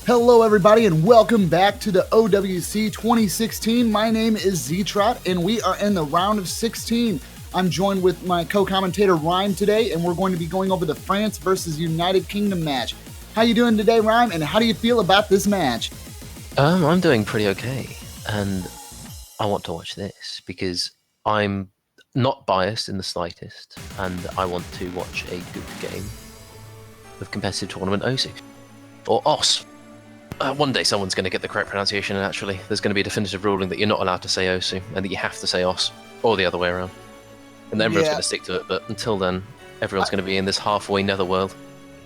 Hello, everybody, and welcome back to the OWC 2016. My name is Z-Trot, and we are in the round of 16. I'm joined with my co-commentator Rhyme today, and we're going to be going over the France versus United Kingdom match. How you doing today, Rhyme, and how do you feel about this match? I'm doing pretty okay, and I want to watch this because I'm not biased in the slightest, and I want to watch a good game of competitive tournament OSU or OS. One day someone's going to get the correct pronunciation, and actually there's going to be a definitive ruling that you're not allowed to say OSU and that you have to say OS, or the other way around. And then everyone's going to stick to it, but until then, everyone's going to be in this halfway netherworld.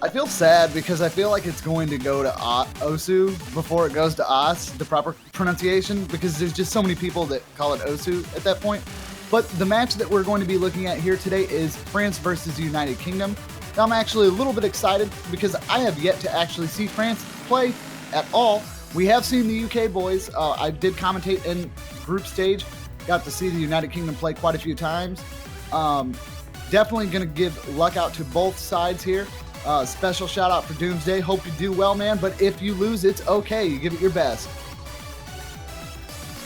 I feel sad because I feel like it's going to go to OSU before it goes to OS, the proper pronunciation, because there's just so many people that call it OSU at that point. But the match that we're going to be looking at here today is France versus the United Kingdom. Now, I'm actually a little bit excited because I have yet to actually see France play at all. We have seen the UK boys. I did commentate in group stage, got to see the United Kingdom play quite a few times. Definitely going to give luck out to both sides here. Special shout out for Doomsday. Hope you do well, man. But if you lose, it's okay. You give it your best.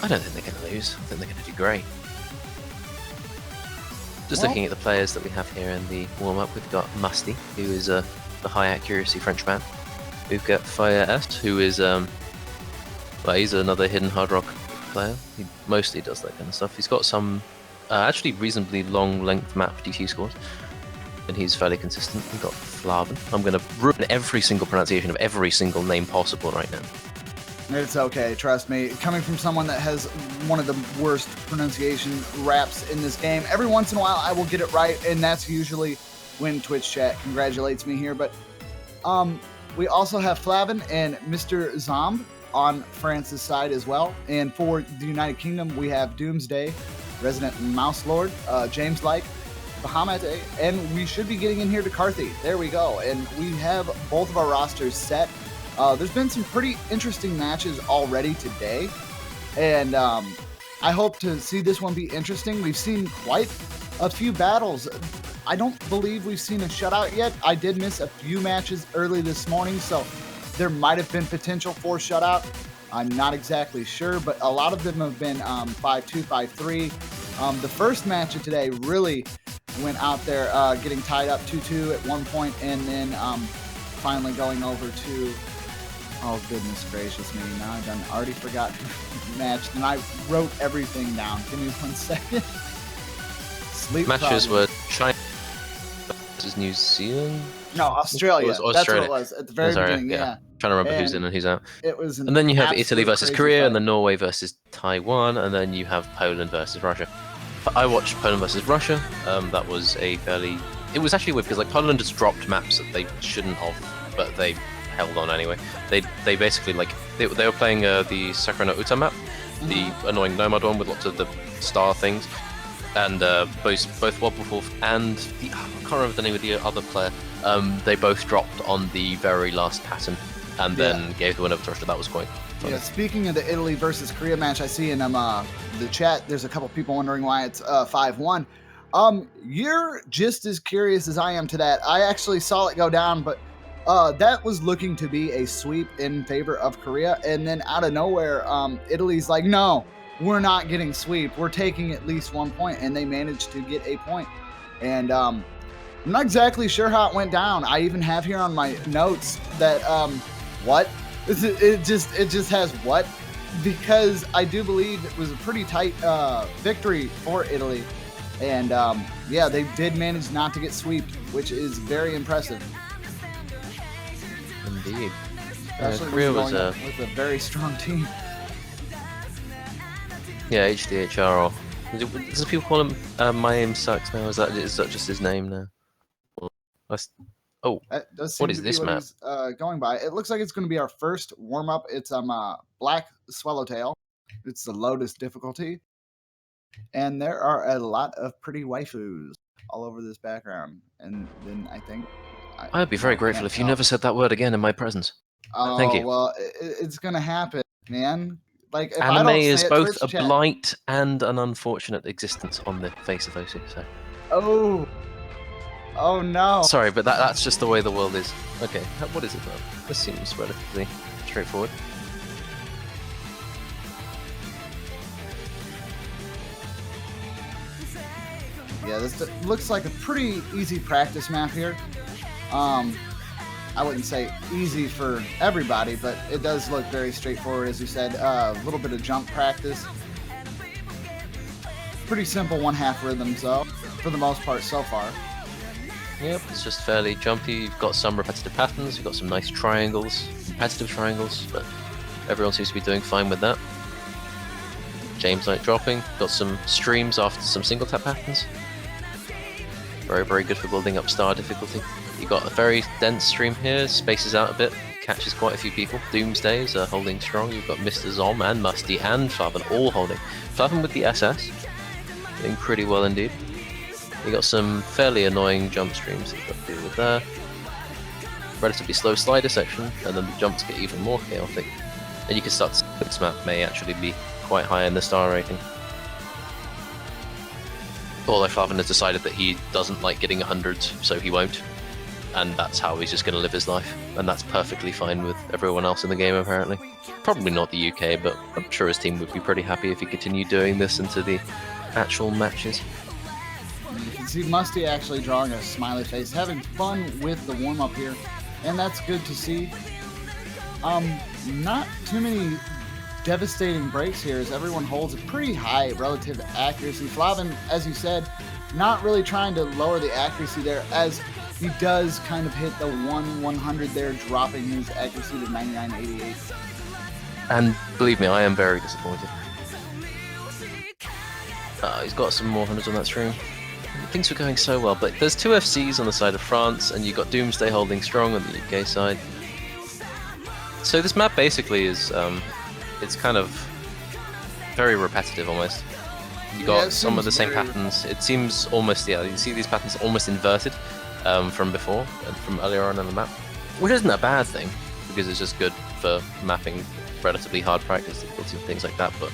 I don't think they're going to lose. I think they're going to do great. Just looking at the players that we have here in the warm-up, we've got Musty, who is the high accuracy Frenchman. We've got Fire S, who is he's another hidden hard rock player. He mostly does that kind of stuff. He's got some actually reasonably long length map DT scores, and he's fairly consistent. We've got Flavin. I'm going to ruin every single pronunciation of every single name possible right now. It's okay, trust me. Coming from someone that has one of the worst pronunciation raps in this game, every once in a while I will get it right, and that's usually when Twitch chat congratulates me here. But we also have Flavin and Mr. Zomb on France's side as well. And for the United Kingdom, we have Doomsday, Resident Mouse Lord, James Like, Bahamut, and we should be getting in here to Carthy. There we go. And we have both of our rosters set. There's been some pretty interesting matches already today, and I hope to see this one be interesting. We've seen quite a few battles. I don't believe we've seen a shutout yet. I did miss a few matches early this morning, so there might have been potential for shutout. I'm not exactly sure, but a lot of them have been 5-2, 5-3. The first match of today really went out there getting tied up 2-2 at one point, and then finally going over to, oh goodness gracious me, now I've already forgot who matched, and I wrote everything down. Give me 1 second. Sleep matches were China versus New Zealand? No, Australia. That's what it was at the very beginning, yeah. Trying to remember who's in and who's out. It was and then you have Italy versus Korea, and then Norway versus Taiwan, and then you have Poland versus Russia. But I watched Poland versus Russia. That was a fairly... It was actually weird because like Poland has dropped maps that they shouldn't have, but they held on anyway. They basically like they were playing the Sakurano Uta map, the annoying Nomad one with lots of the star things, and both Wobblewolf and I can't remember the name of the other player. They both dropped on the very last pattern, and then gave the win over to Russia. That was quite funny. Yeah, speaking of the Italy versus Korea match, I see in the chat there's a couple people wondering why it's 5-1. You're just as curious as I am to that. I actually saw it go down, but that was looking to be a sweep in favor of Korea, and then out of nowhere, Italy's like, no, we're not getting sweep. We're taking at least 1 point, and they managed to get a point. And I'm not exactly sure how it went down. I even have here on my notes that what? It just has what? Because I do believe it was a pretty tight victory for Italy, and yeah, they did manage not to get swept, which is very impressive. Indeed. Korea was with a very strong team. Yeah, HDHR. Or does people call him My Aim Sucks now? Is that just his name now? Oh, what is this map? Going by. It looks like it's going to be our first warm up. It's Black Swallowtail. It's the lowest difficulty, and there are a lot of pretty waifus all over this background. And then I think I'd be very grateful if you never said that word again in my presence. Thank you. Well, it's gonna happen, man. Like if anime I don't is say both Twitch a blight and an unfortunate existence on the face of OC. So. Oh. Oh no. Sorry, but that's just the way the world is. Okay, what is it though? This seems relatively straightforward. Yeah, this looks like a pretty easy practice map here. I wouldn't say easy for everybody, but it does look very straightforward, as you said. A little bit of jump practice. Pretty simple 1/2 rhythms, though, for the most part so far. Yep, it's just fairly jumpy. You've got some repetitive patterns, you've got some nice triangles, repetitive triangles, but everyone seems to be doing fine with that. James Knight dropping, got some streams after some single tap patterns. Very, very good for building up star difficulty. You got a very dense stream here, spaces out a bit, catches quite a few people. Doomsdays are holding strong. You've got Mr. Zom and Musty and Flavin all holding. Flavin with the SS, doing pretty well indeed. You got some fairly annoying jump streams that you've got to deal with there. Relatively slow slider section, and then the jumps get even more chaotic. And you can start to see this map may actually be quite high in the star rating. Although Flavin has decided that he doesn't like getting 100s, so he won't. And that's how he's just going to live his life. And that's perfectly fine with everyone else in the game, apparently. Probably not the UK, but I'm sure his team would be pretty happy if he continued doing this into the actual matches. You can see Musty actually drawing a smiley face, having fun with the warm-up here. And that's good to see. Not too many devastating breaks here, as everyone holds a pretty high relative accuracy. Flavin, as you said, not really trying to lower the accuracy there, as he does kind of hit the 1/100 there, dropping his accuracy to 99.88. And believe me, I am very disappointed. He's got some more hundreds on that stream. Things were going so well, but there's 2 FCs on the side of France, and you've got Doomsday holding strong on the UK side. So this map basically is, it's kind of very repetitive almost. You got some of the same patterns. It seems almost, yeah, you see these patterns almost inverted from before, and from earlier on in the map. Which isn't a bad thing, because it's just good for mapping relatively hard practice difficulties and things like that, but...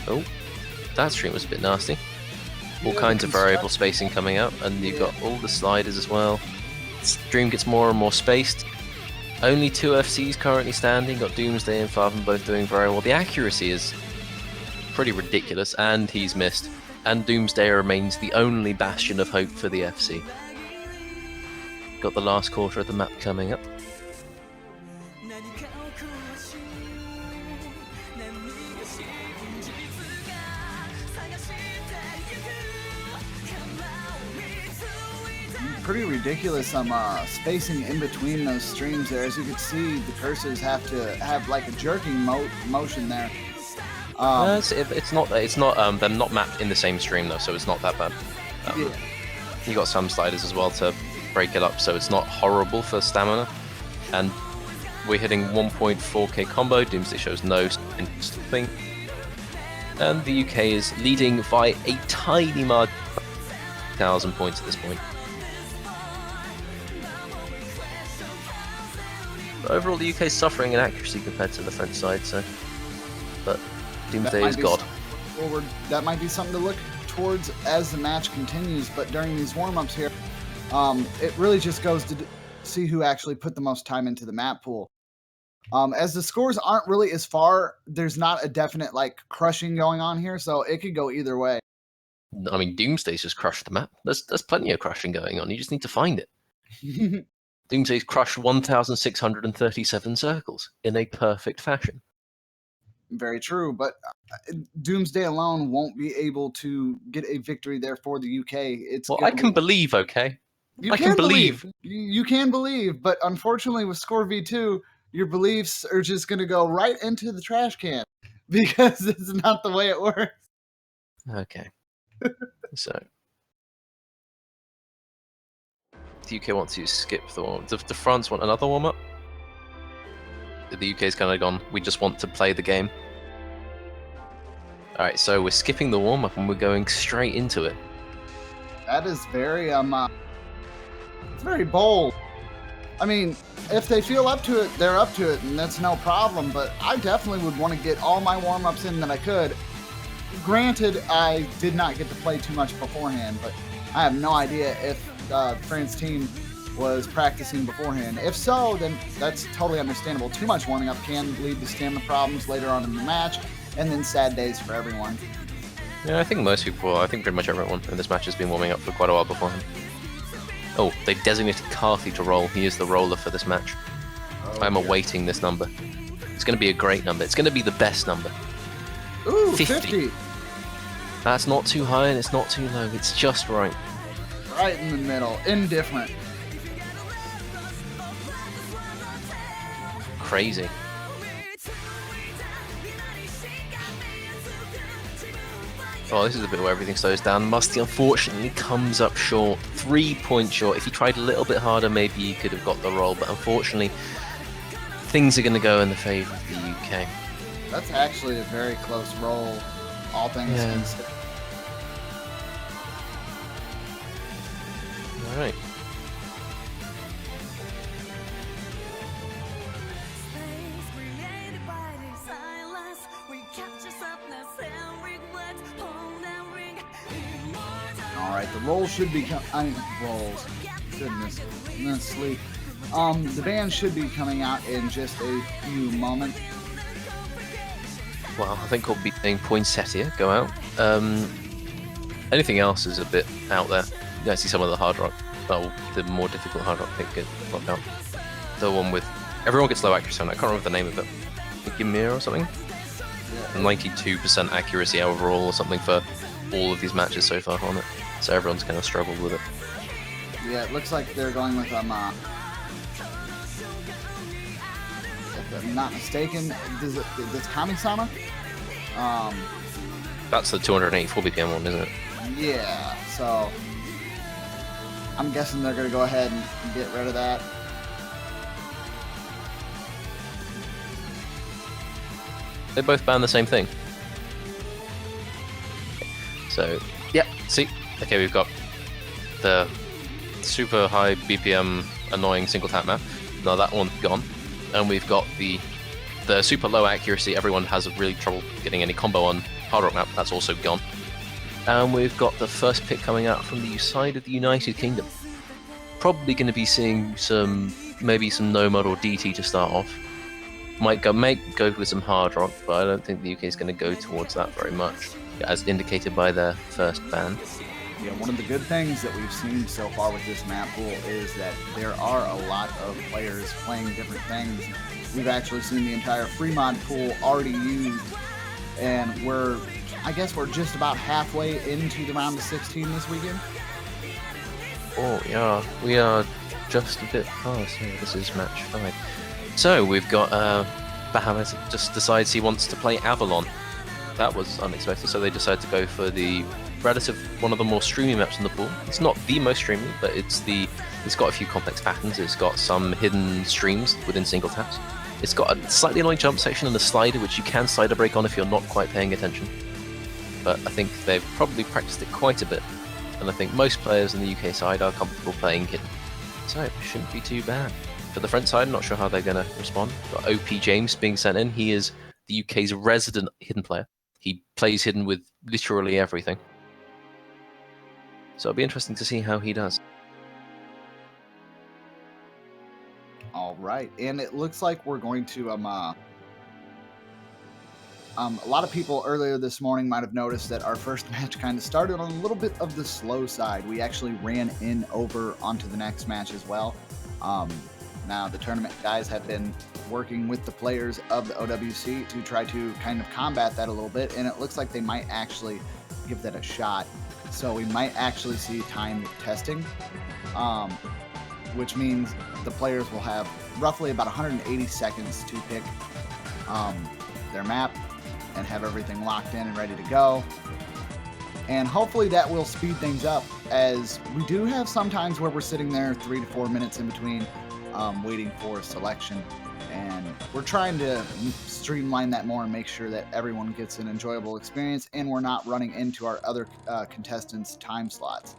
Oh, that stream was a bit nasty. All kinds of variable spacing coming out, and you've got all the sliders as well. Stream gets more and more spaced. Only 2 FCs currently standing, got Doomsday and Flavin both doing very well. The accuracy is pretty ridiculous, and he's missed. And Doomsday remains the only bastion of hope for the FC. Got the last quarter of the map coming up. Pretty ridiculous spacing in between those streams there. As you can see, the cursors have to have like a jerking motion there. It's not they're not mapped in the same stream though, so it's not that bad. Yeah. You got some sliders as well to break it up, so it's not horrible for stamina. And we're hitting 1.4k combo. Doomsday shows no thing. And the UK is leading by a tiny margin, 1,000 points at this point. But overall, the UK is suffering in accuracy compared to the French side, so. But Doomsday is God. Forward. That might be something to look towards as the match continues, but during these warm-ups here, it really just goes to see who actually put the most time into the map pool. As the scores aren't really as far, there's not a definite like crushing going on here, so it could go either way. I mean, Doomsday's just crushed the map. There's plenty of crushing going on. You just need to find it. Doomsday's crushed 1,637 circles in a perfect fashion. Very true, but Doomsday alone won't be able to get a victory there for the UK. It's well, I can believe, okay? I can believe. You can believe, but unfortunately with Score V2, your beliefs are just going to go right into the trash can because it's not the way it works. Okay. So the UK wants to skip the warm-up. The France want another warm-up. The UK's kind of gone, we just want to play the game. Alright, so we're skipping the warm-up and we're going straight into it. That is very, it's very bold. I mean, if they feel up to it, they're up to it, and that's no problem, but I definitely would want to get all my warm-ups in that I could. Granted, I did not get to play too much beforehand, but I have no idea if France team was practicing beforehand. If so, then that's totally understandable. Too much warming up can lead to stamina problems later on in the match, and then sad days for everyone. Yeah, I think most people, I think pretty much everyone in this match has been warming up for quite a while beforehand. Oh, they've designated Carthy to roll. He is the roller for this match. I'm awaiting this number. It's going to be a great number. It's going to be the best number. Ooh, 50. That's not too high and it's not too low. It's just right. Right in the middle. Indifferent. Crazy. Oh, this is a bit where everything slows down. Musty unfortunately comes up short. 3 points short. If he tried a little bit harder, maybe he could have got the roll. But unfortunately, things are going to go in the favour of the UK. That's actually a very close roll, all things considered. All right. All right, the roll should be rolls. Goodness, I'm gonna sleep. The band should be coming out in just a few moments. Well, I think we'll be seeing Poinsettia go out. Anything else is a bit out there. You don't see some of the hard rock, the more difficult hard rock pick get knocked out. The one with everyone gets low accuracy on it. I can't remember the name of it. Ymir or something. 92% accuracy overall or something for all of these matches so far on it. So everyone's kind of struggled with it. Yeah, it looks like they're going with if I'm not mistaken, does Kami-sama? That's the 284 BPM one, isn't it? Yeah, so I'm guessing they're going to go ahead and get rid of that. They both ban the same thing. So, yeah, see? Okay, we've got the super high BPM annoying single tap map. Now that one's gone. And we've got the super low accuracy, everyone has really trouble getting any combo on hard rock map, that's also gone. And we've got the first pick coming out from the side of the United Kingdom. Probably going to be seeing maybe some Nomad or DT to start off. Might go with some hard rock, but I don't think the UK is going to go towards that very much, as indicated by their first ban. Yeah, one of the good things that we've seen so far with this map pool is that there are a lot of players playing different things. We've actually seen the entire free mod pool already used, and I guess we're just about halfway into the round of 16 this weekend. Oh yeah, we are just a bit past. Yeah, this is match 5. So we've got Bahamut just decides he wants to play Avalon. That was unexpected, so they decided to go for the one of the more streamy maps in the pool. It's not the most streamy, but it's got a few complex patterns. It's got some hidden streams within single taps. It's got a slightly annoying jump section and a slider, which you can slider break on if you're not quite paying attention. But I think they've probably practiced it quite a bit, and I think most players on the UK side are comfortable playing hidden. So it shouldn't be too bad. For the French side, I'm not sure how they're going to respond. Got OP James being sent in. He is the UK's resident hidden player. He plays hidden with literally everything. So it'll be interesting to see how he does. All right, and it looks like we're going to a lot of people earlier this morning might have noticed that our first match kind of started on a little bit of the slow side. We actually ran over onto the next match as well. Now the tournament guys have been working with the players of the OWC to try to kind of combat that a little bit, and it looks like they might actually give that a shot. So we might actually see timed testing, which means the players will have roughly about 180 seconds to pick their map and have everything locked in and ready to go. And hopefully that will speed things up, as we do have some times where we're sitting there 3 to 4 minutes in between waiting for a selection. And we're trying to streamline that more and make sure that everyone gets an enjoyable experience and we're not running into our other contestants' time slots.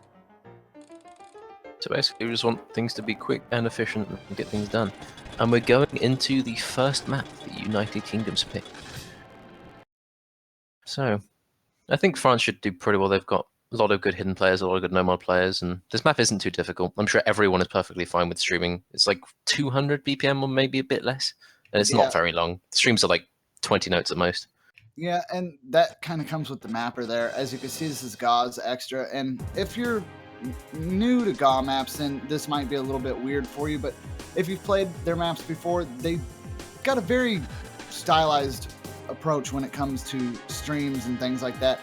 So basically, we just want things to be quick and efficient and get things done. And we're going into the first map, the United Kingdom's pick. So, I think France should do pretty well. They've got a lot of good hidden players, a lot of good no-mod players, and this map isn't too difficult. I'm sure everyone is perfectly fine with streaming. It's like 200 BPM or maybe a bit less, and it's not very long. Streams are like 20 notes at most. Yeah, and that kind of comes with the mapper there. As you can see, this is Gauze Extra, and if you're new to GAW maps, then this might be a little bit weird for you, but if you've played their maps before, they got a very stylized approach when it comes to streams and things like that.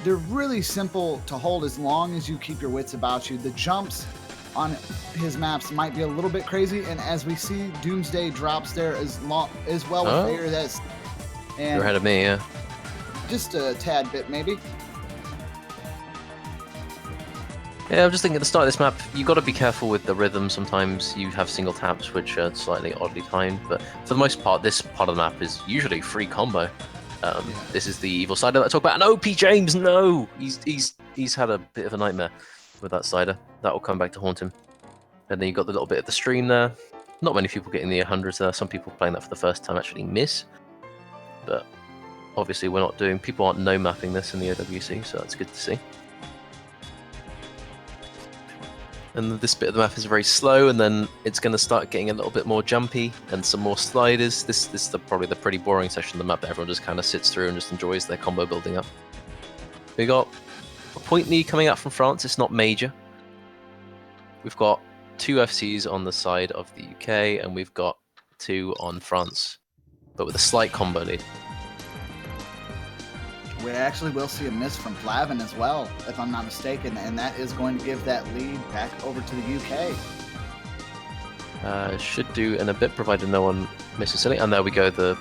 They're really simple to hold as long as you keep your wits about you. The jumps on his maps might be a little bit crazy, and as we see, Doomsday drops there as well with Vader. That's and you're ahead of me, yeah. Just a tad bit, maybe. Yeah, I'm just thinking at the start of this map, you've got to be careful with the rhythm. Sometimes you have single taps, which are slightly oddly timed, but for the most part, this part of the map is usually free combo. This is the evil slider that I talk about. And OP James, no! He's had a bit of a nightmare with that slider. That will come back to haunt him. And then you got the little bit of the stream there. Not many people getting the 100s there. Some people playing that for the first time actually miss. But obviously people aren't no-mapping this in the OWC, so that's good to see. And this bit of the map is very slow, and then it's going to start getting a little bit more jumpy and some more sliders. This is probably the pretty boring section of the map that everyone just kind of sits through and just enjoys their combo building up. We got a point knee coming out from France. It's not major. We've got 2 FCs on the side of the UK, and we've got 2 on France, but with a slight combo lead. We actually will see a miss from Flavin as well, if I'm not mistaken, and that is going to give that lead back over to the UK. Should do in a bit, provided no one misses silly. And there we go, the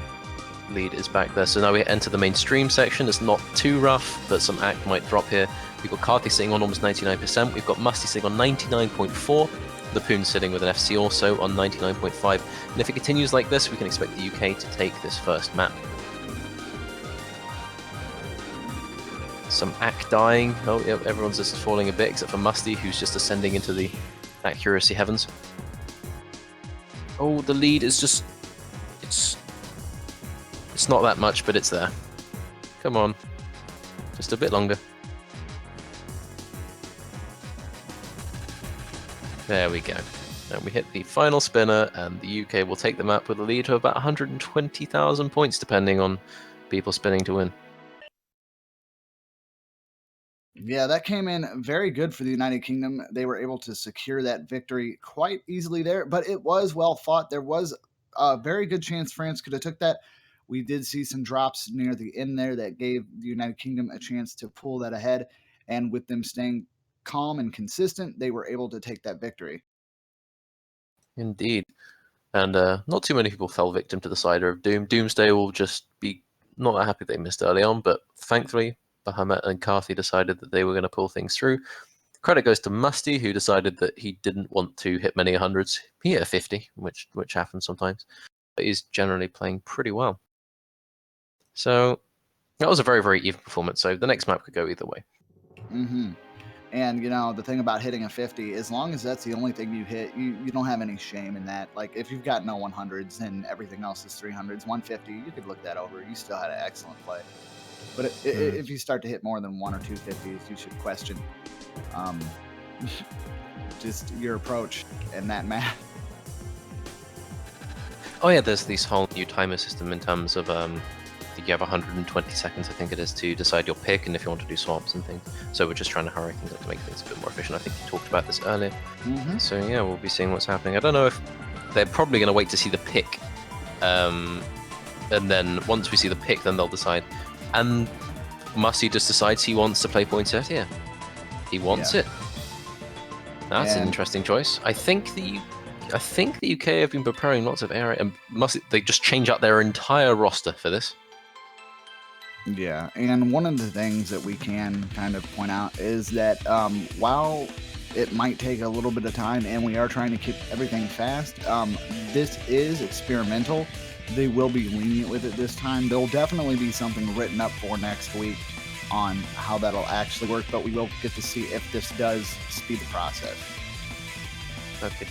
lead is back there. So now we enter the main stream section. It's not too rough, but some act might drop here. We've got Carthy sitting on almost 99%. We've got Musty sitting on 99.4. The Poon sitting with an FC also on 99.5. And if it continues like this, we can expect the UK to take this first map. Some act dying. Oh, yep, everyone's just falling a bit, except for Musty, who's just ascending into the accuracy heavens. Oh, the lead is just... It's not that much, but it's there. Come on. Just a bit longer. There we go. And we hit the final spinner, and the UK will take the map with a lead of about 120,000 points, depending on people spinning to win. Yeah, that came in very good for the United Kingdom. They were able to secure that victory quite easily there, but it was well fought. There was a very good chance France could have took that. We did see some drops near the end there that gave the United Kingdom a chance to pull that ahead, and with them staying calm and consistent, they were able to take that victory. Indeed. And not too many people fell victim to the slider of Doom. Doomsday will just be not that happy they missed early on, but thankfully Bahamut and Carthy decided that they were going to pull things through. Credit goes to Musty, who decided that he didn't want to hit many 100s. He hit a 50, which happens sometimes, but he's generally playing pretty well. So that was a very, very even performance. So the next map could go either way. Mm-hmm. And, you know, the thing about hitting a 50, as long as that's the only thing you hit, you don't have any shame in that. Like, if you've got no 100s and everything else is 300s, 150, you could look that over. You still had an excellent play. But if you start to hit more than 1 or 2 50s, you should question just your approach in that math. Oh yeah, there's this whole new timer system in terms of you have 120 seconds, I think it is, to decide your pick and if you want to do swaps and things. So we're just trying to hurry things up to make things a bit more efficient. I think you talked about this earlier. Mm-hmm. So yeah, we'll be seeing what's happening. I don't know if they're probably going to wait to see the pick, and then once we see the pick, then they'll decide. And Musty just decides he wants to play Poinsettia. He wants it. That's an interesting choice. I think the UK have been preparing lots of area, and they just change up their entire roster for this. Yeah, and one of the things that we can kind of point out is that while it might take a little bit of time and we are trying to keep everything fast, this is experimental. They will be lenient with it this time. There'll definitely be something written up for next week on how that'll actually work, but we will get to see if this does speed the process. Okay.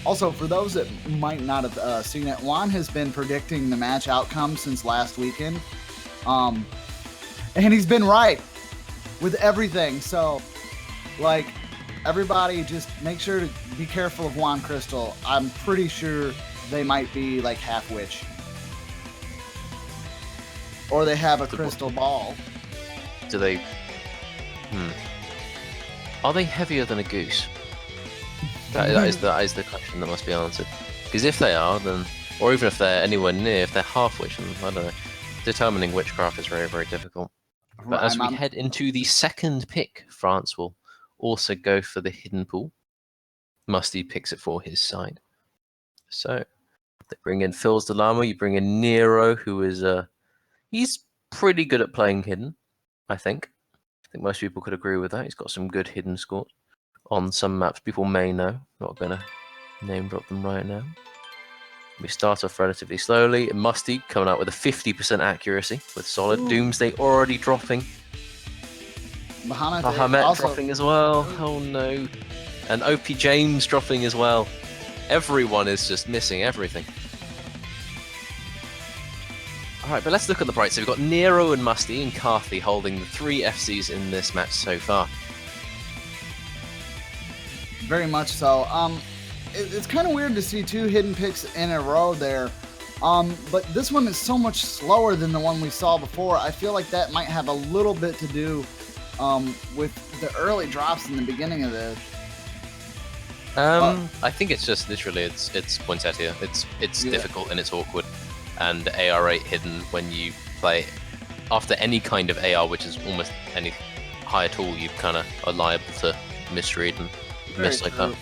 Also, for those that might not have seen it, Juan has been predicting the match outcome since last weekend. And he's been right with everything. So, like, everybody just make sure to be careful of Wand Crystal. I'm pretty sure they might be like half witch. Or they have a crystal ball. Do they... Are they heavier than a goose? That is the question that must be answered. Because if they are, then... Or even if they're anywhere near, if they're half witch, then I don't know. Determining witchcraft is very, very difficult. But as we head into the second pick, France will also go for the hidden pool. Musty picks it for his side. So, they bring in Phil's Dilemma, you bring in Nero, who is... he's pretty good at playing hidden, I think. I think most people could agree with that. He's got some good hidden scores on some maps people may know. Not going to name drop them right now. We start off relatively slowly. Musty coming out with a 50% accuracy with Sola. Doomsday already dropping. Bahamut also dropping as well. Oh no. And OP James dropping as well. Everyone is just missing everything. Alright, but let's look at the bright. So we've got Nero and Musty and Carthy holding the 3 FCs in this match so far. Very much so. It's kind of weird to see 2 hidden picks in a row there. But this one is so much slower than the one we saw before. I feel like that might have a little bit to do with the early drops in the beginning of this. I think it's just literally it's Poinsettia. It's difficult and it's awkward. And AR8 hidden when you play after any kind of AR, which is almost any high at all, you kind of are liable to misread and miss like that.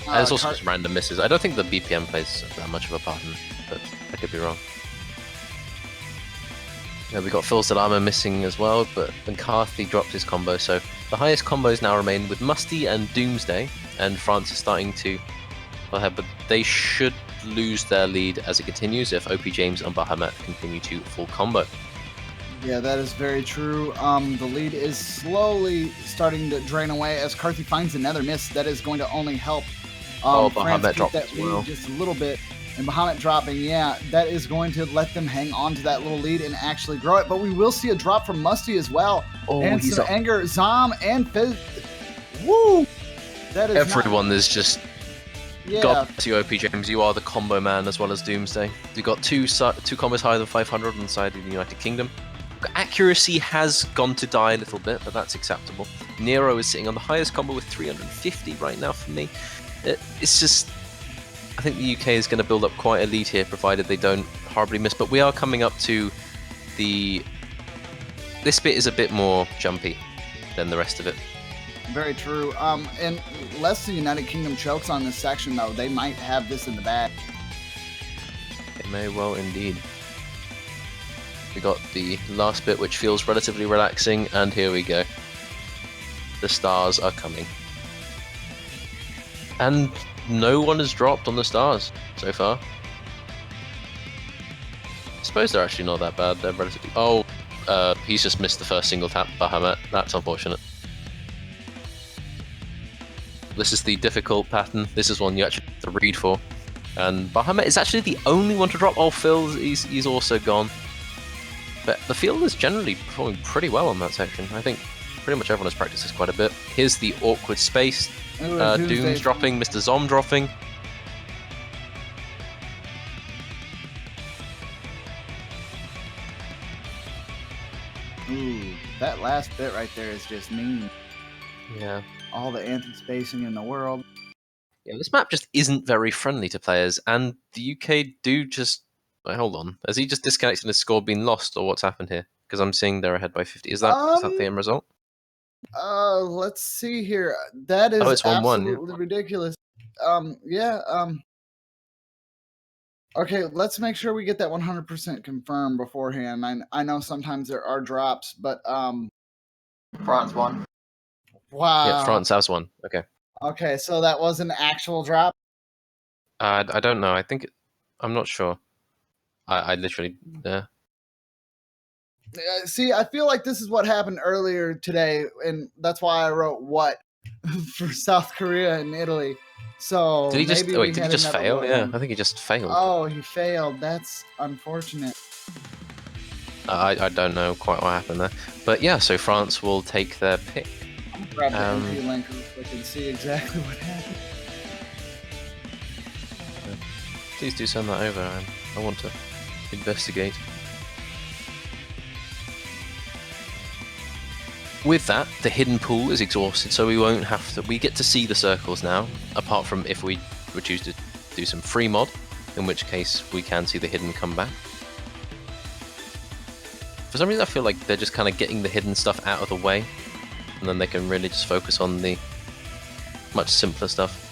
And there's also just random misses. I don't think the BPM plays that much of a part in it, but I could be wrong. Yeah, we got Phil's Dilemma missing as well, but then Carthy dropped his combo, so the highest combos now remain with Musty and Doomsday, and France is starting to go ahead, but they should lose their lead as it continues if OP James and Bahamut continue to full combo. Yeah, that is very true. The lead is slowly starting to drain away as Carthy finds another miss that is going to only help Bahamut dropped that lead just a little bit. And Bahamut dropping, yeah, that is going to let them hang on to that little lead and actually grow it. But we will see a drop from Musty as well. Oh, and some anger, Zom and Fizz. Woo! That is everyone is just... Yeah. God bless you, OP James. You are the combo man as well as Doomsday. You got two combos higher than 500 on the side of the United Kingdom. Accuracy has gone to die a little bit, but that's acceptable. Nero is sitting on the highest combo with 350 right now for me. It's just... I think the UK is going to build up quite a lead here, provided they don't horribly miss. But we are coming up to the... This bit is a bit more jumpy than the rest of it. Very true. And unless the United Kingdom chokes on this section, though, they might have this in the bag. It may well indeed. We got the last bit, which feels relatively relaxing, and here we go. The stars are coming. And no one has dropped on the stars so far. I suppose they're actually not that bad. They're relatively... Oh, he's just missed the first single tap, Bahamut. That's unfortunate. This is the difficult pattern. This is one you actually have to read for. And Bahamut is actually the only one to drop. Oh, Phil, he's also gone. But the field is generally performing pretty well on that section. I think pretty much everyone has practiced this quite a bit. Here's the awkward space. Doom's dropping, Mr. Zom dropping. Ooh, that last bit right there is just mean. Yeah. All the anti-spacing in the world. Yeah, this map just isn't very friendly to players, and the UK do just... Wait, hold on. Has he just disconnected and his score been lost, or what's happened here? Because I'm seeing they're ahead by 50. Is that the end result? Let's see here. That is it's 1-1, absolutely ridiculous. Okay, let's make sure we get that 100% confirmed beforehand. I know sometimes there are drops, but France won. Wow. Yeah, France has one. Okay. Okay, so that was an actual drop? I don't know. I'm not sure. I literally... See, I feel like this is what happened earlier today, and that's why I wrote what for South Korea and Italy. So did he just fail? Yeah, I think he just failed. Oh, he failed. That's unfortunate. I don't know quite what happened there. But yeah, so France will take their pick. I'm gonna grab the MP link real quick and see exactly what happened. Please do send that over. I want to investigate. With that, the hidden pool is exhausted, so we won't have to. We get to see the circles now, apart from if we would choose to do some free mod, in which case we can see the hidden come back. For some reason, I feel like they're just kind of getting the hidden stuff out of the way, and then they can really just focus on the much simpler stuff.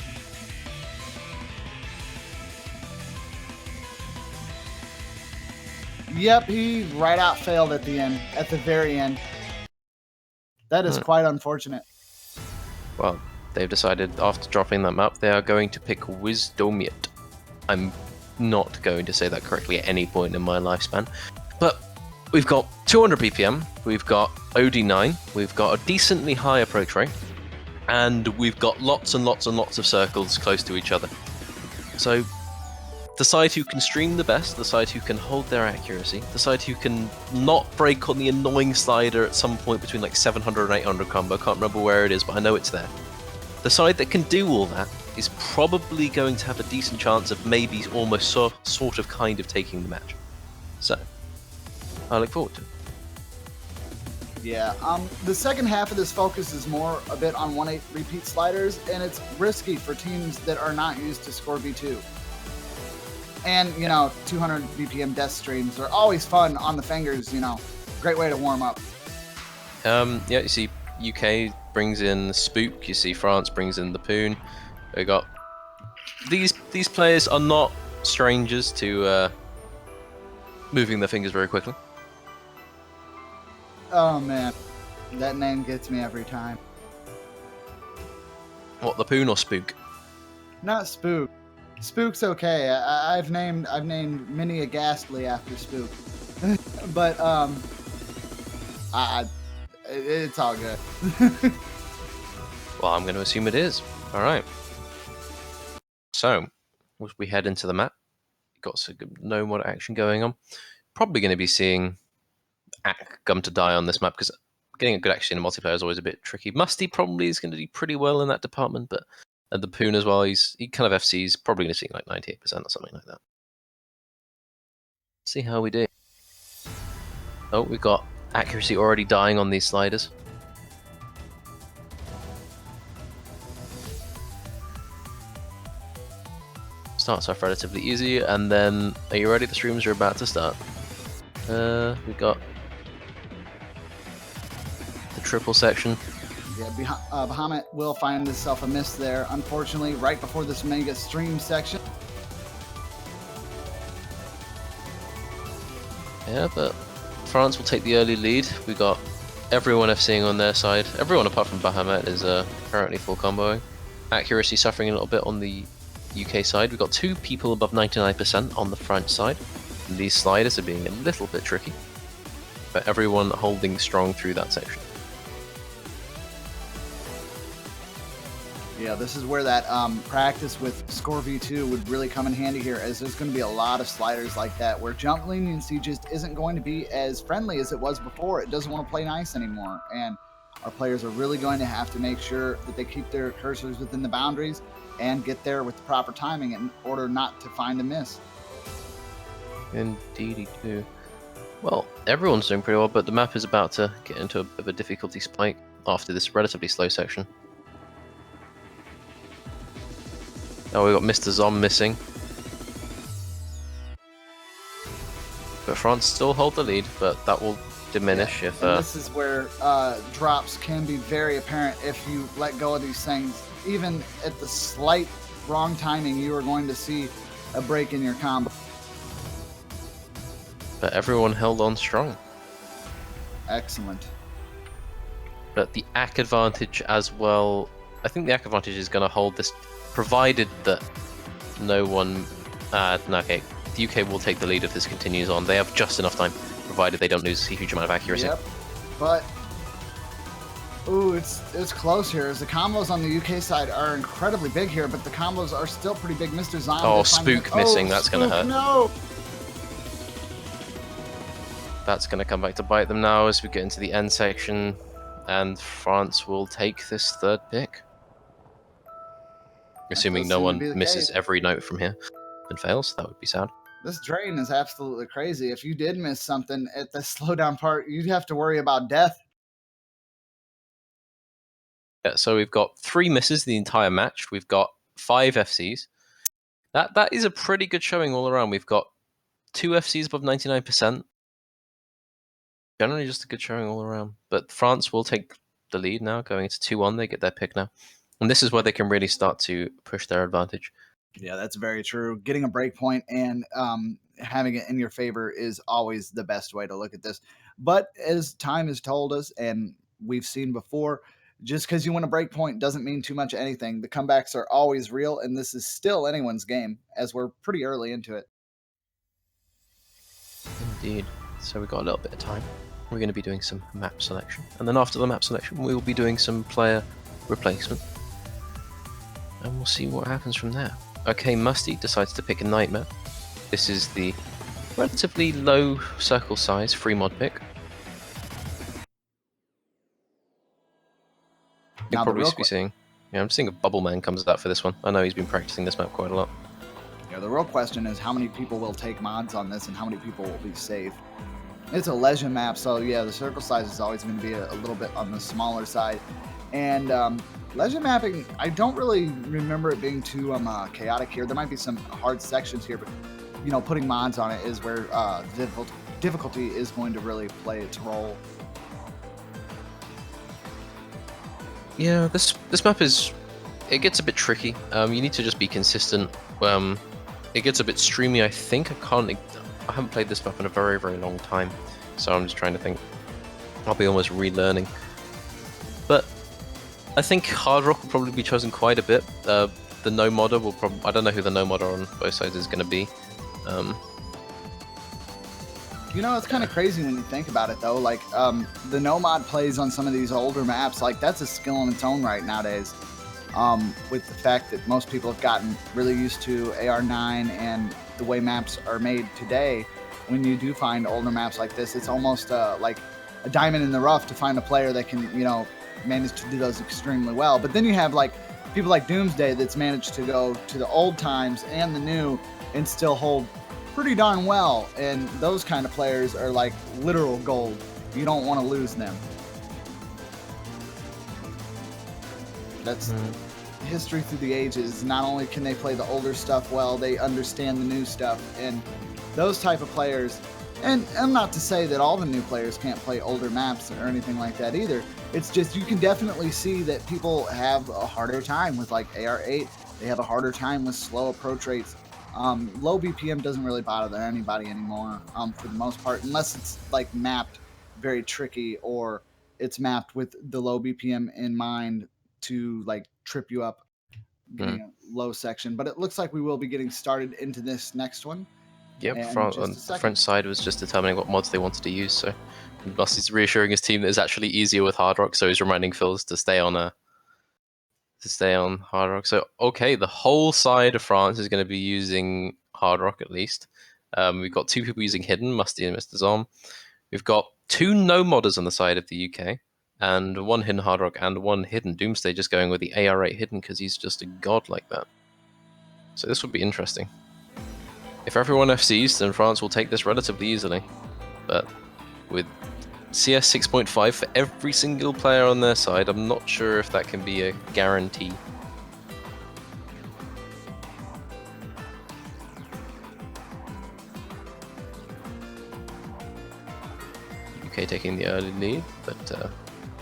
Yep, he right out failed at the end, at the very end. That is quite unfortunate. Well, they've decided after dropping that map, they are going to pick Wisdomiat. I'm not going to say that correctly at any point in my lifespan. But we've got 200 BPM, we've got OD9, we've got a decently high approach rate, and we've got lots and lots and lots of circles close to each other. So the side who can stream the best, the side who can hold their accuracy, the side who can not break on the annoying slider at some point between like 700 and 800 combo, can't remember where it is, but I know it's there. The side that can do all that is probably going to have a decent chance of maybe almost sort of kind of taking the match. So, I look forward to it. Yeah, the second half of this focus is more a bit on 1-8 repeat sliders, and it's risky for teams that are not used to score V2. And, you know, 200 BPM death streams are always fun on the fingers, you know. Great way to warm up. Yeah, you see UK brings in Spook, you see France brings in the Poon. We got... These players are not strangers to moving their fingers very quickly. Oh, man. That name gets me every time. What, the Poon or Spook? Not Spook. Spook's okay. I've named many a Ghastly after Spook, but it's all good. Well, I'm going to assume it is. All right. So, as we head into the map, got some no mod action going on. Probably going to be seeing Ack come to die on this map because getting a good action in multiplayer is always a bit tricky. Musty probably is going to do pretty well in that department, but the Poon as well, he kind of FC's probably going to see like 98% or something like that. See how we do. Oh, we've got accuracy already dying on these sliders. Starts off relatively easy, and then are you ready? The streams are about to start. We've got the triple section. Yeah, Bahamut will find himself a miss there, unfortunately, right before this mega stream section. Yeah, but France will take the early lead. We got everyone FCing on their side. Everyone apart from Bahamut is apparently full comboing. Accuracy suffering a little bit on the UK side. We've got two people above 99% on the French side. And these sliders are being a little bit tricky, but everyone holding strong through that section. Yeah, this is where that practice with Score V2 would really come in handy here, as there's going to be a lot of sliders like that where jump leniency just isn't going to be as friendly as it was before. It doesn't want to play nice anymore, and our players are really going to have to make sure that they keep their cursors within the boundaries and get there with the proper timing in order not to find a miss. Indeedy too. Well, everyone's doing pretty well, but the map is about to get into a bit of a difficulty spike after this relatively slow section. Oh, we got Mr. Zom missing. But France still hold the lead, but that will diminish if... And this is where drops can be very apparent if you let go of these things. Even at the slight wrong timing, you are going to see a break in your combo. But everyone held on strong. Excellent. But the ACK advantage as well... I think the ACK advantage is going to hold this, provided that no one... no, okay. The UK will take the lead if this continues on. They have just enough time, provided they don't lose a huge amount of accuracy. Yep, but... Ooh, it's close here, as the combos on the UK side are incredibly big here, but the combos are still pretty big. Mr. Zion... Oh, Spook missing, that's going to hurt. No! That's going to come back to bite them now as we get into the end section, and France will take this third pick. Assuming no one misses every note from here and fails, that would be sad. This drain is absolutely crazy. If you did miss something at the slowdown part, you'd have to worry about death. Yeah, so we've got 3 misses the entire match. We've got 5 FCs. That is a pretty good showing all around. We've got 2 FCs above 99%. Generally just a good showing all around. But France will take the lead now, going into 2-1. They get their pick now. And this is where they can really start to push their advantage. Yeah, that's very true. Getting a break point and having it in your favor is always the best way to look at this. But as time has told us, and we've seen before, just because you win a break point doesn't mean too much anything. The comebacks are always real, and this is still anyone's game, as we're pretty early into it. Indeed. So we've got a little bit of time. We're going to be doing some map selection. And then after the map selection, we will be doing some player replacement. And we'll see what happens from there. Okay, Musty decides to pick a Nightmare. This is the relatively low circle size free mod pick. You'll probably be seeing. Yeah, I'm seeing a Bubble Man comes out for this one. I know he's been practicing this map quite a lot. Yeah, the real question is how many people will take mods on this and how many people will be safe. It's a legend map, so yeah, the circle size is always going to be a little bit on the smaller side. And legend mapping, I don't really remember it being too chaotic here. There might be some hard sections here, but you know, putting mods on it is where the difficulty is going to really play its role. Yeah, this map it gets a bit tricky. You need to just be consistent. It gets a bit streamy. I think I haven't played this map in a very, very long time, so I'm just trying to think. I'll be almost relearning. But I think Hard Rock will probably be chosen quite a bit. The no modder will probably. I don't know who the no modder on both sides is going to be. You know, it's kind of crazy when you think about it, though. Like, the no mod plays on some of these older maps, like, that's a skill in its own right nowadays. With the fact that most people have gotten really used to AR9 and the way maps are made today, when you do find older maps like this, it's almost like a diamond in the rough to find a player that can, you know, manage to do those extremely well. But then you have, like, people like Doomsday that's managed to go to the old times and the new and still hold pretty darn well, and those kind of players are like literal gold. You don't want to lose them. That's history through the ages. Not only can they play the older stuff well, they understand the new stuff, and those type of players, and I'm not to say that all the new players can't play older maps or anything like that either. It's just you can definitely see that people have a harder time with like AR8. They have a harder time with slow approach rates. Low BPM doesn't really bother anybody anymore, for the most part, unless it's like mapped very tricky or it's mapped with the low BPM in mind to like trip you up getting a low section. But it looks like we will be getting started into this next one. Yep, the French side was just determining what mods they wanted to use, so Busty's reassuring his team that it's actually easier with Hard Rock, so he's reminding Phils to stay on Hard Rock. So, okay, the whole side of France is going to be using Hard Rock at least. We've got 2 people using Hidden, Musty and Mr. Zom. We've got 2 no modders on the side of the UK, and 1 Hidden Hard Rock and 1 Hidden. Doomsday just going with the AR8 Hidden because he's just a god like that. So this would be interesting. If everyone FCs, then France will take this relatively easily. But with CS 6.5 for every single player on their side, I'm not sure if that can be a guarantee. UK taking the early lead, but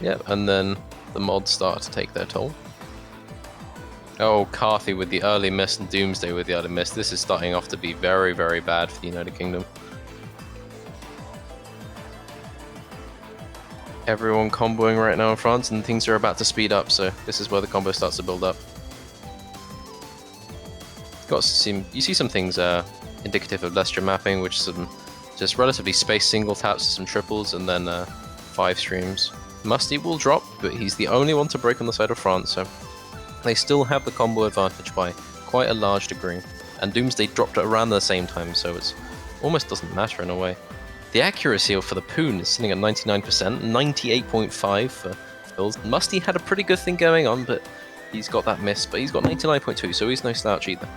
yeah, and then the mods start to take their toll. Oh, Carthy with the early miss and Doomsday with the early miss. This is starting off to be very, very bad for the United Kingdom. Everyone comboing right now in France, and things are about to speed up, so this is where the combo starts to build up. You see some things indicative of Leicester mapping, which is some just relatively spaced single taps to some triples, and then 5 streams. Musty will drop, but he's the only one to break on the side of France, so they still have the combo advantage by quite a large degree. And Doomsday dropped at around the same time, so it almost doesn't matter in a way. The accuracy for the Poon is sitting at 99%, 98.5 for Phil's. Musty had a pretty good thing going on, but he's got that miss, but he's got 99.2, so he's no slouch either.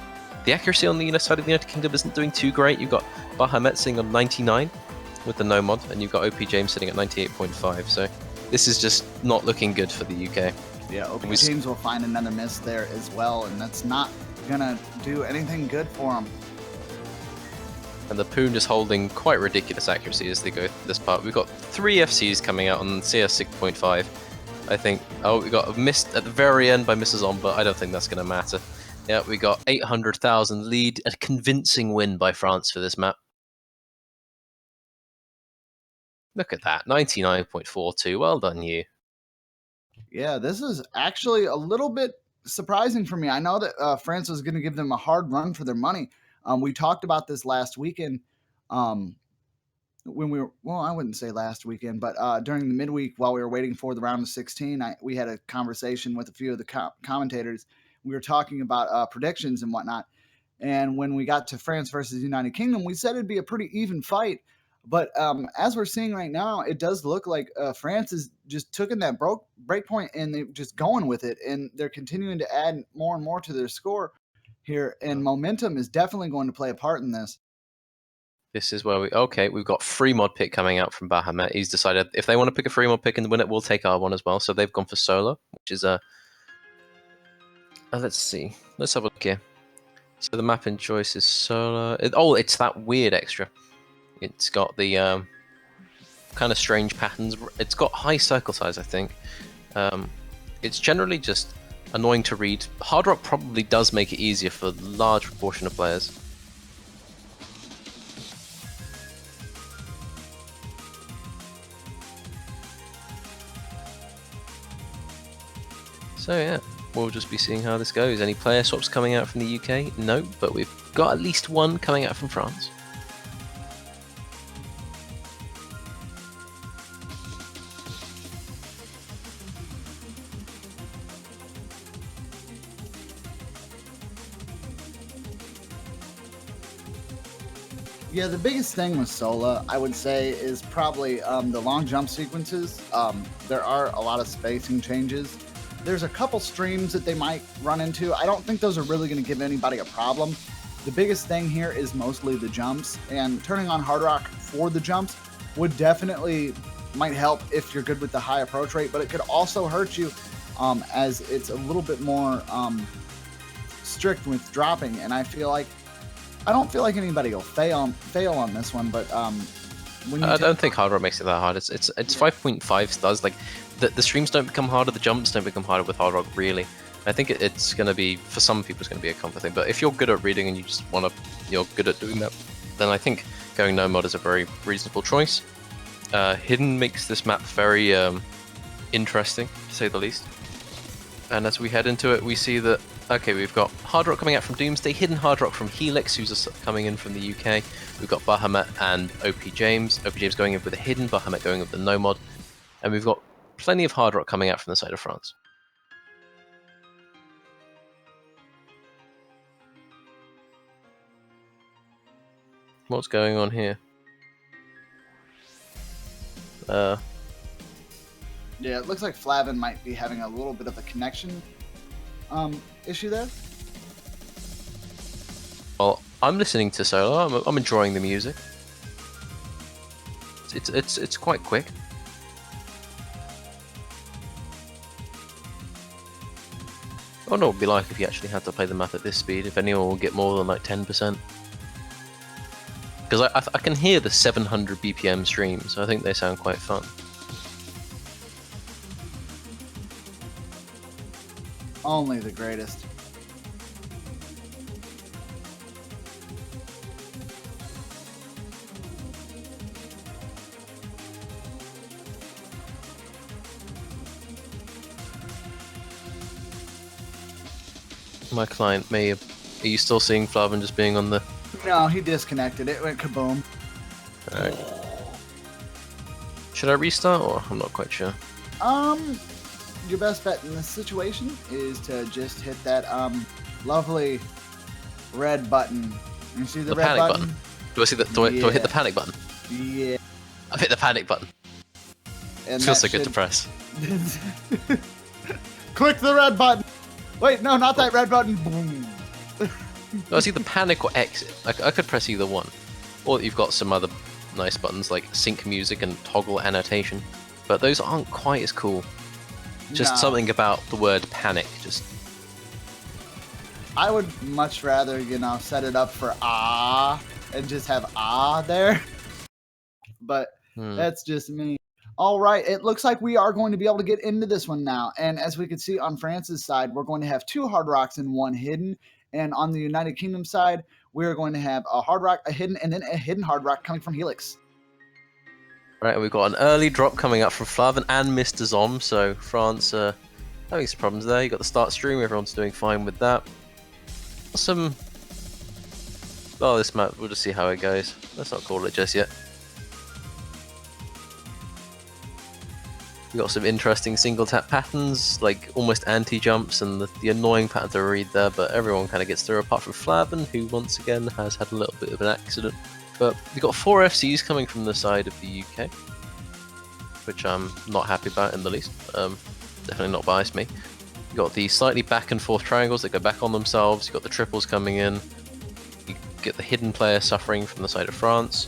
The accuracy on the side of the United Kingdom isn't doing too great. You've got Bahamut sitting on 99 with the no mod, and you've got OP James sitting at 98.5, so this is just not looking good for the UK. Yeah, OP James will find another miss there as well, and that's not gonna do anything good for him. And the Poon just holding quite ridiculous accuracy as they go through this part. We've got 3 FCs coming out on CS 6.5. I think, we got a miss at the very end by Mrs. On, but I don't think that's going to matter. Yeah, we got 800,000 lead, a convincing win by France for this map. Look at that, 99.42, well done you. Yeah, this is actually a little bit surprising for me. I know that France was going to give them a hard run for their money. We talked about this last weekend when we were, well, I wouldn't say last weekend, but during the midweek while we were waiting for the round of 16, we had a conversation with a few of the commentators. We were talking about predictions and whatnot. And when we got to France versus the United Kingdom, we said it'd be a pretty even fight. But as we're seeing right now, it does look like France is just taking that break point and they're just going with it. And they're continuing to add more and more to their score here. And momentum is definitely going to play a part in this. This is where we've got free mod pick coming out from Bahamut. He's decided if they want to pick a free mod pick and win it, we'll take our one as well. So they've gone for Sola, which is let's see. Let's have a look here. So the map in choice is Sola. It's that weird extra. It's got the kind of strange patterns. It's got high circle size, I think. It's generally just annoying to read. Hard Rock probably does make it easier for a large proportion of players. So yeah, we'll just be seeing how this goes. Any player swaps coming out from the UK? No, but we've got at least one coming out from France. Yeah, the biggest thing with Sola, I would say, is probably the long jump sequences. There are a lot of spacing changes. There's a couple streams that they might run into. I don't think those are really going to give anybody a problem. The biggest thing here is mostly the jumps, and turning on Hard Rock for the jumps would definitely might help if you're good with the high approach rate, but it could also hurt you as it's a little bit more strict with dropping, and I don't feel like anybody will fail on this one, but when you I don't think Hard Rock makes it that hard. It's 5.5 stars. Like the streams don't become harder, the jumps don't become harder with Hard Rock really. I think it's going to be, for some people, it's going to be a comfort thing. But if you're good at reading and you're good at doing that, then I think going no mod is a very reasonable choice. Hidden makes this map very interesting, to say the least. And as we head into it, we see that, okay, we've got Hard Rock coming out from Doomsday, Hidden Hard Rock from Helix, who's coming in from the UK. We've got Bahamut and OP James. OP James going in with a Hidden, Bahamut going in with the no mod. And we've got plenty of Hard Rock coming out from the side of France. What's going on here? Yeah, it looks like Flavin might be having a little bit of a connection issue there. Well, I'm listening to Sola. I'm enjoying the music. It's quite quick. I wonder what it would be like if you actually had to play the map at this speed. If anyone will get more than like 10%. Because I can hear the 700 BPM stream, so I think they sound quite fun. Only the greatest. My client may have... Are you still seeing Flavin just being on the... No, he disconnected. It went kaboom. Alright. Should I restart, or I'm not quite sure? Your best bet in this situation is to just hit that lovely red button. You see the red panic button? Do I see that? Do I hit the panic button? Yeah. I've hit the panic button. And It feels so good to press. Click the red button. Wait, no, not that red button. Boom. Well, it's either panic or exit. I could press either one. Or you've got some other nice buttons like sync music and toggle annotation. But those aren't quite as cool. Just something about the word panic. Just. I would much rather, you know, set it up for ah and just have ah there. But that's just me. All right, it looks like we are going to be able to get into this one now. And as we can see on France's side, we're going to have 2 hard rocks and 1 hidden. And on the United Kingdom side, we're going to have a hard rock, a hidden, and then a hidden hard rock coming from Helix. Right, we've got an early drop coming up from Flavin and Mr. Zom. So France having some problems there. You got the start stream, everyone's doing fine with that. Oh, this map, we'll just see how it goes. Let's not call it just yet. We got some interesting single tap patterns, like almost anti-jumps, and the annoying pattern to read there, but everyone kind of gets through apart from Flavin, who once again has had a little bit of an accident. But we've got 4 FCs coming from the side of the UK, which I'm not happy about in the least. Definitely not biased me. You've got the slightly back and forth triangles that go back on themselves, you've got the triples coming in, you get the hidden player suffering from the side of France.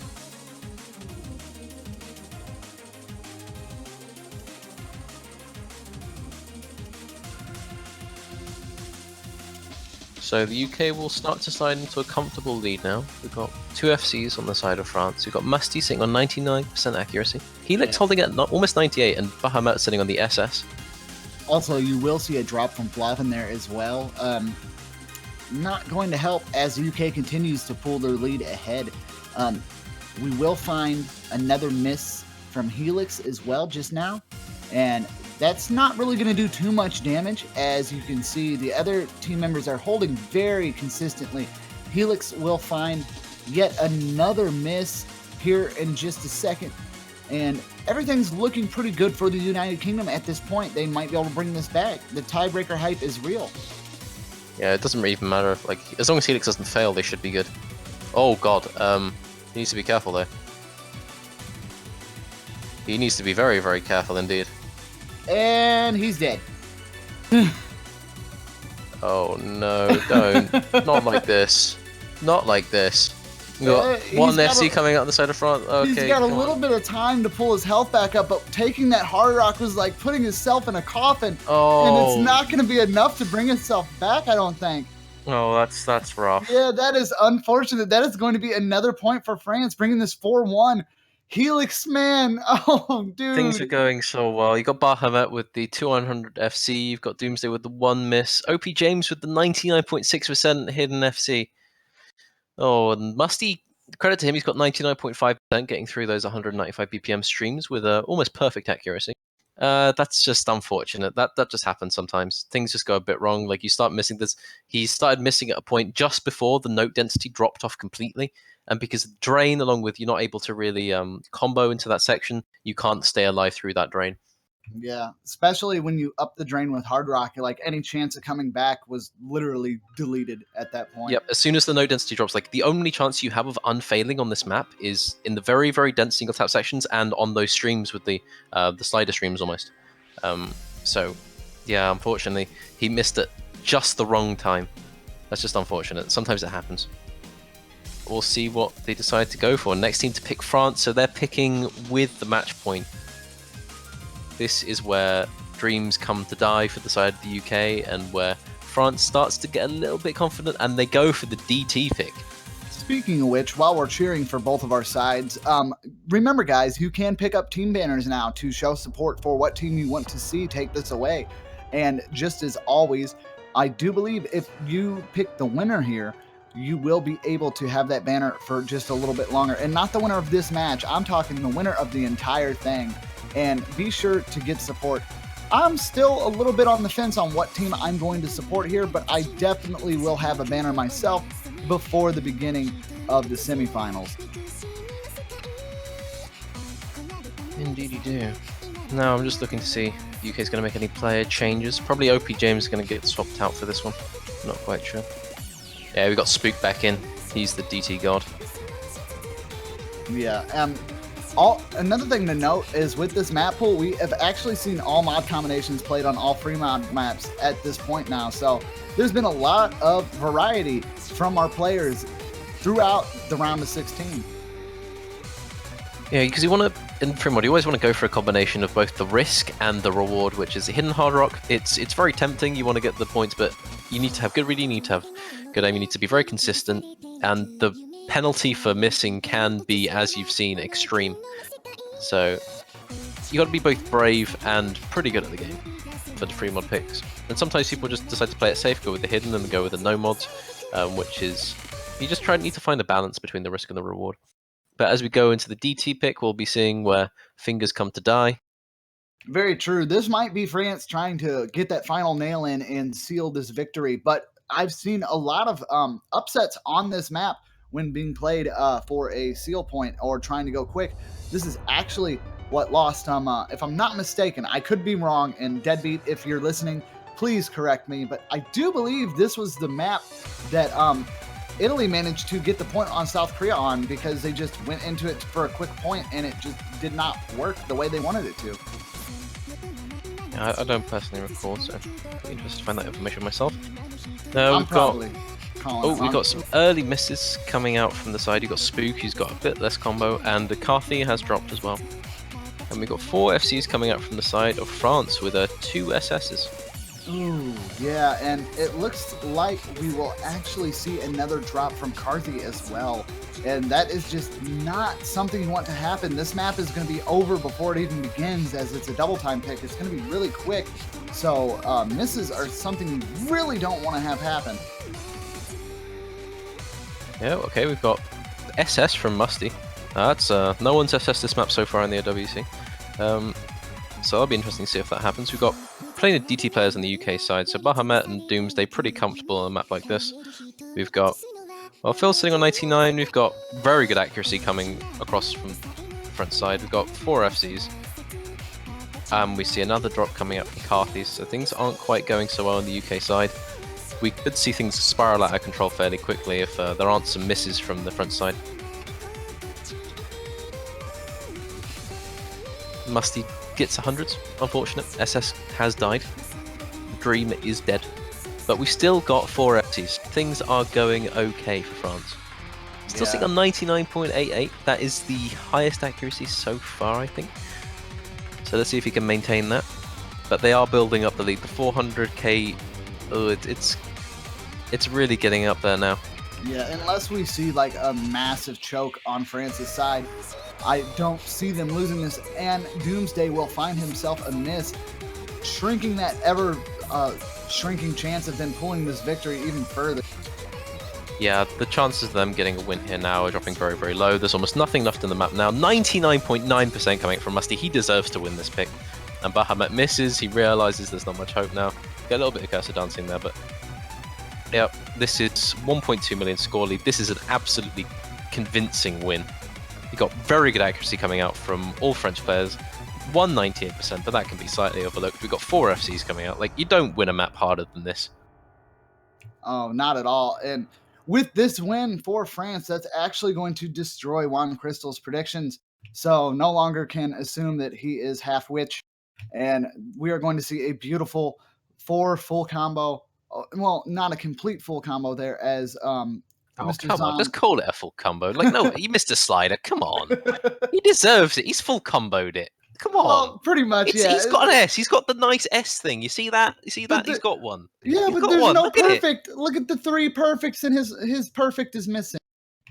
So the UK will start to slide into a comfortable lead now. We've got 2 FCs on the side of France. We've got Musty sitting on 99% accuracy. Helix holding at almost 98, and Bahamut sitting on the SS. Also, you will see a drop from Flavin there as well. Not going to help as the UK continues to pull their lead ahead. We will find another miss from Helix as well just now. And that's not really going to do too much damage. As you can see, the other team members are holding very consistently. Helix will find yet another miss here in just a second. And everything's looking pretty good for the United Kingdom at this point. They might be able to bring this back. The tiebreaker hype is real. Yeah, it doesn't even matter if, like, as long as Helix doesn't fail, they should be good. Oh god, he needs to be careful though. He needs to be very, very careful indeed. And he's dead. Oh no, don't. Not like this. Not like this. We got one FC coming out the side of France. Okay, he's got a little bit of time to pull his health back up, but taking that hard rock was like putting himself in a coffin. Oh. And it's not going to be enough to bring himself back, I don't think. Oh, that's rough. Yeah, that is unfortunate. That is going to be another point for France, bringing this 4-1. Helix, man. Oh, dude. Things are going so well. You got Bahamut with the 200 FC. You've got Doomsday with the 1 miss. OP James with the 99.6% hidden FC. Oh, and Musty, credit to him, he's got 99.5% getting through those 195 BPM streams with almost perfect accuracy. That's just unfortunate. That just happens sometimes. Things just go a bit wrong. Like you start missing this. He started missing at a point just before the note density dropped off completely. And because the drain, along with you're not able to really combo into that section, you can't stay alive through that drain. Yeah, especially when you up the drain with hard rock, like any chance of coming back was literally deleted at that point. Yep, as soon as the node density drops, like the only chance you have of unfailing on this map is in the very, very dense single tap sections and on those streams with the slider streams almost. So, yeah, unfortunately, he missed it just the wrong time. That's just unfortunate. Sometimes it happens. We'll see what they decide to go for. Next team to pick France, so they're picking with the match point. This is where dreams come to die for the side of the UK and where France starts to get a little bit confident and they go for the DT pick. Speaking of which, while we're cheering for both of our sides, remember guys, you can pick up team banners now to show support for what team you want to see take this away. And just as always, I do believe if you pick the winner here, you will be able to have that banner for just a little bit longer. And not the winner of this match, I'm talking the winner of the entire thing. And be sure to get support. I'm still a little bit on the fence on what team I'm going to support here, but I definitely will have a banner myself before the beginning of the semifinals. Indeed you do. Now I'm just looking to see if the UK is going to make any player changes. Probably OP James is going to get swapped out for this one. Not quite sure. Yeah, we got Spook back in. He's the DT god. Yeah, Another thing to note is with this map pool, we have actually seen all mod combinations played on all free mod maps at this point now. So there's been a lot of variety from our players throughout the round of 16. Yeah, because you want to, in free mod, you always want to go for a combination of both the risk and the reward, which is a hidden hard rock. It's very tempting, you want to get the points, but you need to have good reading, you need to have good aim, you need to be very consistent, and the penalty for missing can be, as you've seen, extreme. So you got to be both brave and pretty good at the game for the free mod picks. And sometimes people just decide to play it safe, go with the hidden and go with the no mods, which is, you just need to find a balance between the risk and the reward. But as we go into the DT pick, we'll be seeing where fingers come to die. Very true. This might be France trying to get that final nail in and seal this victory, but I've seen a lot of upsets on this map when being played for a seal point or trying to go quick. This is actually what lost if I'm not mistaken, I could be wrong, and Deadbeat, if you're listening, please correct me, but I do believe this was the map that Italy managed to get the point on South Korea on because they just went into it for a quick point and it just did not work the way they wanted it to. Yeah, I don't personally recall, so I'd be interested to find that information myself. I'm probably we've got some early misses coming out from the side. You've got Spook, who's got a bit less combo, and the Carthy has dropped as well. And we've got 4 FCs coming out from the side of France with 2 SSs. Ooh, yeah, and it looks like we will actually see another drop from Carthy as well. And that is just not something you want to happen. This map is going to be over before it even begins, as it's a double time pick. It's going to be really quick. So misses are something you really don't want to have happen. Yeah, okay, we've got SS from Musty. That's no one's SS this map so far in the AWC. So it'll be interesting to see if that happens. We've got plenty of DT players on the UK side, so Bahamut and Doomsday pretty comfortable on a map like this. We've got, well, Phil sitting on 99. We've got very good accuracy coming across from the front side. We've got 4 FCs. We see another drop coming up from Carthy, so things aren't quite going so well on the UK side. We could see things spiral out of control fairly quickly if there aren't some misses from the front side. Musty gets 100s, unfortunate. SS has died. Dream is dead. But we still got 4 FCs. Things are going okay for France. Still sitting on 99.88. That is the highest accuracy so far, I think. So let's see if he can maintain that. But they are building up the lead. The 400k, oh, it's really getting up there now. Yeah, unless we see like a massive choke on France's side, I don't see them losing this, and Doomsday will find himself a miss, shrinking that ever shrinking chance of them pulling this victory even further. Yeah, the chances of them getting a win here now are dropping very, very low. There's almost nothing left in the map now. 99.9% coming from Musty. He deserves to win this pick. And Bahamut misses. He realizes there's not much hope now. Get a little bit of cursor dancing there, but yeah, this is 1.2 million score lead. This is an absolutely convincing win. You got very good accuracy coming out from all French players. 198%, but that can be slightly overlooked. We've got 4 FCs coming out. Like, you don't win a map harder than this. Oh, not at all. And with this win for France, that's actually going to destroy Juan Crystal's predictions. So no longer can assume that he is half witch. And we are going to see a beautiful 4 full combo. Well, not a complete full combo there, as Mr. Come on, just call it a full combo. Like, no, he missed a slider. Come on. He deserves it. He's full comboed it. Come on. Well, pretty much, yeah. He's got an S. He's got the nice S thing. You see that? You see that? He's got one. Yeah, but there's no perfect. Look at the 3 perfects, and his perfect is missing.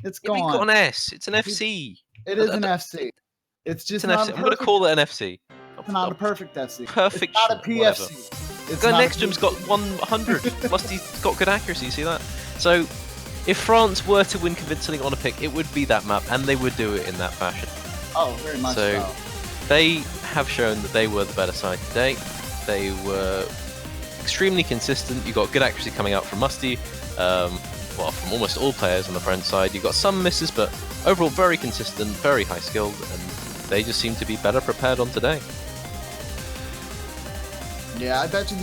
It's gone. He's got an S. It's an FC. It is an FC. It's just not I'm going to call it an FC. It's not a perfect FC. Perfect. It's not a PFC. Nextrum's got 100. Musty's got good accuracy. See that? So, if France were to win convincingly on a pick, it would be that map, and they would do it in that fashion. Oh, very much so. They have shown that they were the better side today. They were extremely consistent. You got good accuracy coming out from Musty, well, from almost all players on the French side. You got some misses, but overall very consistent, very high skilled, and they just seem to be better prepared on today. Yeah, I bet you